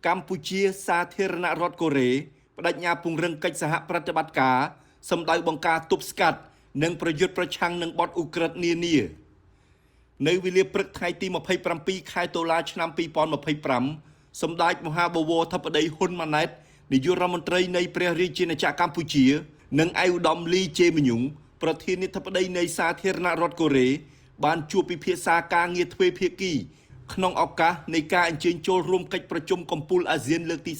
កម្ពុជាសាធារណរដ្ឋកូរ៉េបដិញ្ញាពង្រឹងកិច្ចសហប្រតិបត្តិការសម្ដៅបង្ការទប់ស្កាត់និងប្រយុទ្ធប្រឆាំងនឹងបទឧក្រិដ្ឋនានានៅវេលាព្រឹកថ្ងៃទី27ខែតុលាឆ្នាំ2025សម្ដេចមហាបវរធិបតីហ៊ុនម៉ាណែតនាយករដ្ឋមន្ត្រីនៃព្រះរាជាណាចក្រកម្ពុជានិងឯកឧត្តមលីជេមញុងប្រធានាធិបតីនៃសាធារណរដ្ឋកូរ៉េបានជួបពិភាក្សាការងារទ្វេភាគីក្នុងឱកាសនៃការអញ្ជើញចូលរួមកិច្ចប្រជុំកំពូលអាស៊ានលើកទី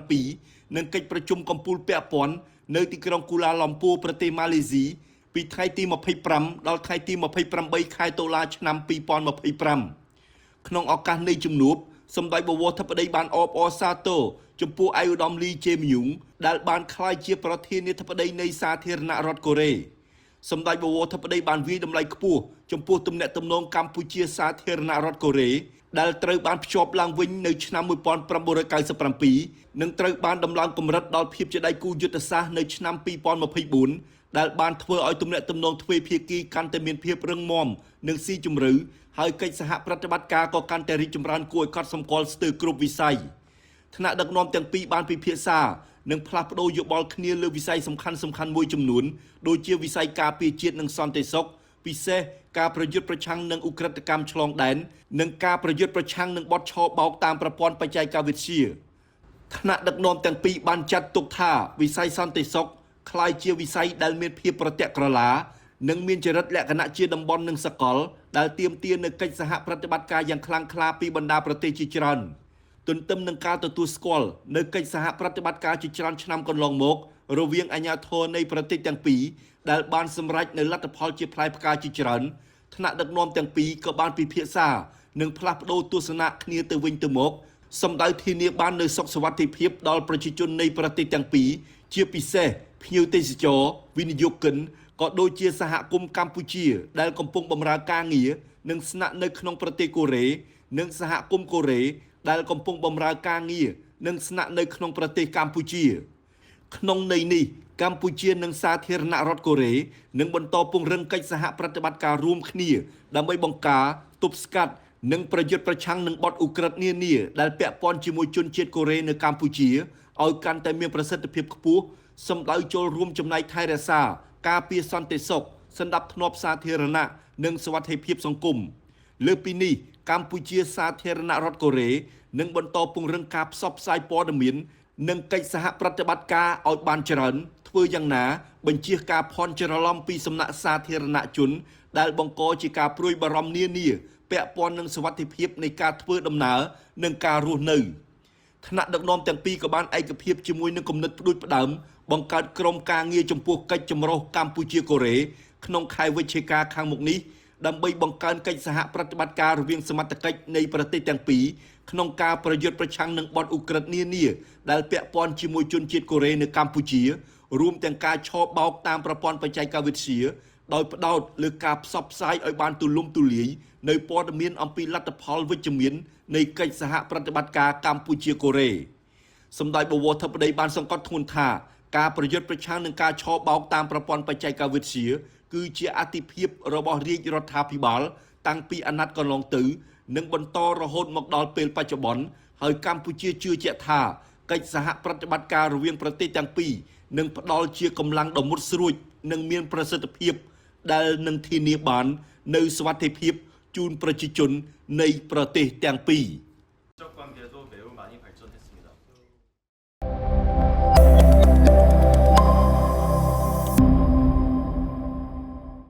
47និងកិច្ចប្រជុំកំពូលពាក់ព័ន្ធនៅទីក្រុងគូឡាឡំពួរប្រទេសម៉ាឡេស៊ីពីថ្ងៃទី25ដល់ថ្ងៃទី28ខែតុលាឆ្នាំ2025ក្នុងឱកាសនៃជំនួបសម្ដេចបវរធិបតីបានអបអរសាទរចំពោះឯកឧត្តមលីជេមញុងដែលបានក្លាយជាប្រធានាធិបតីនៃសាធារណរដ្ឋកូរ៉េសម្ដេចបវរធិបតីបានវាយតម្លៃខ្ពស់ចំពោះទំនាក់ទំនងកម្ពុជាសាធារណរដ្ឋកូរ៉េដែលត្រូវបានភ្ជាប់ឡើងវិញនៅឆ្នាំ1997និងត្រូវបានដំឡើងកម្រិតដល់ភាពជាដៃគូយុទ្ធសាស្ត្រនៅឆ្នាំ2024ដែលបានធ្វើឲ្យទំនាក់ទំនងទ្វេភាគីកាន់តែមានភាពរឹងមាំនិងស៊ីជម្រៅហើយកិច្ចសហប្រតិបត្តិការក៏កាន់តែរីកចម្រើនគួរឲ្យកត់សម្គាល់ស្ទើរគ្រប់វិស័យថ្នាក់ដឹកនាំទាំងពីរបានពិភាក្សានិងផ្លាស់ប្ដូរយោបល់គ្នាលើវិស័យសំខាន់មួយចំនួនដូចជាវិស័យការពារជាតិនិងសន្តិសុខពិសេសការប្រយុទ្ធប្រឆាំងនឹងឧក្រិដ្ឋកម្មឆ្លងដែននិងការប្រយុទ្ធប្រឆាំងនឹងបទឆបោកតាមប្រព័ន្ធបច្ចេកវិទ្យាថ្នាក់ដឹកនាំទាំងពីរបានចាត់ទុកថាវិស័យសន្តិសុខក្លាយជាវិស័យដែលមានភាពប្រទាក់ក្រឡានិងមានចរិតលក្ខណៈជាតំបន់និងសកលដែលទាមទារនូវកិច្ចសហប្រតិបត្តិការយ៉ាងខ្លាំងក្លាពីបណ្ដាប្រទេសជាច្រើនទន្ទឹមនឹងការទទួលស្គាល់នៅកិច្ចសហប្រតិបត្តិការជាច្រើនឆ្នាំកន្លងមករវាងអាជ្ញាធរនៃប្រទេសទាំងពីរដែលបានសម្រេចនៅលទ្ធផលជាផ្លែផ្កាជាច្រើនថ្នាក់ដឹកនាំទាំងពីរក៏បានពិភាក្សានិងផ្លាស់ប្ដូរទស្សនៈគ្នាទៅវិញទៅមកសម្ដៅធានាបាននូវសុខសុវត្ថិភាពដល់ប្រជាជននៃប្រទេសទាំងពីរជាពិសេសភ្ញៀវទេសចរវិនិយោគិនក៏ដូចជាសហគមន៍កម្ពុជាដែលកំពុងបម្រើការងារនិងស្នាក់នៅក្នុងប្រទេសកូរ៉េនិងសហគមន៍កូរ៉េដែលកំពុងបម្រើការងារនិងស្នាក់នៅក្នុងប្រទេសកម្ពុជាក្នុងន័យនេះកម្ពុជានិងសាធារណរដ្ឋកូរ៉េនឹងបន្តពង្រឹងកិច្ចសហប្រតិបត្តិការរួមគ្នាដើម្បីបង្ការទប់ស្កាត់និងប្រយុទ្ធប្រឆាំងនឹងបទឧក្រិដ្ឋនានាដែលពាក់ព័ន្ធជាមួយជនជាតិកូរ៉េនៅកម្ពុជាឲ្យកាន់តែមានប្រសិទ្ធភាពខ្ពស់សម្ដៅចូលរួមចំណែកថែរក្សាការពារសន្តិសុខសណ្ដាប់ធ្នាប់សាធារណៈនិងសុវត្ថិភាពសង្គមលើពីនេះកម្ពុជាសាធារណរដ្ឋកូរ៉េនឹងបន្តពង្រឹងការផ្សព្វផ្សាយព័ត៌មាននិងកិច្ចសហប្រតិបត្តិការឲ្យបានច្រើនធ្វើយ៉ាងណាបញ្ជៀសការភ័ន្តច្រឡំពីសំណាក់សាធារណជនដែលបង្កជាការព្រួយបារម្ភនានាពាក់ព័ន្ធនឹងសុវត្ថិភាពនៃការធ្វើដំណើរនិងការរស់នៅថ្នាក់ដឹកនាំទាំងពីរក៏បានឯកភាពជាមួយនឹងគំនិតផ្ដួចផ្ដើមបង្កើតក្រុមការងារចំពោះកិច្ចចម្រុះកម្ពុជាកូរ៉េក្នុងខែវិច្ឆិកាខាងមុខនេះដើម្បីបង្កើនកិច្ចសហប្រតិបត្តិការរវាងសមត្ថកិច្ចនៃប្រទេសទាំងពីរក្នុងការប្រយុទ្ធប្រឆាំងនឹងបទឧក្រិដ្ឋនានាដែលពាក់ព័ន្ធជាមួយជនជាតិកូរ៉េនៅកម្ពុជារួមទាំងការឆបោកតាមប្រព័ន្ធបច្ចេកវិទ្យាដោយផ្ដោតលើការផ្សព្វផ្សាយឲ្យបានទូលំទូលាយនៅព័ត៌មានអំពីលទ្ធផលវិជ្ជមាននៃកិច្ចសហប្រតិបត្តិការកម្ពុជាកូរ៉េសម្ដេចបវរធិបតីបានសង្កត់ធ្ងន់ថាការប្រយុទ្ធប្រឆាំងនឹងការឆបោកតាមប្រព័ន្ធបច្ចេកវិទ្យាគឺជាអាទិភាពរបស់រាជរដ្ឋាភិបាលតាំងពីអាណត្តិកន្លងទៅនិងបន្តរហូតមកដល់ពេលបច្ចុប្បន្នហើយកម្ពុជាជឿជាក់ថាកិច្ចសហប្រតិបត្តិការរវាងប្រទេសទាំងពីរនឹងផ្ដល់ជាកម្លាំងដ៏មុតស្រួចនិងមានប្រសិទ្ធភាពដែលនឹងធានាបាននូវសុវត្ថិភាពជូនប្រជាជននៃប្រទេសទាំងពីរ។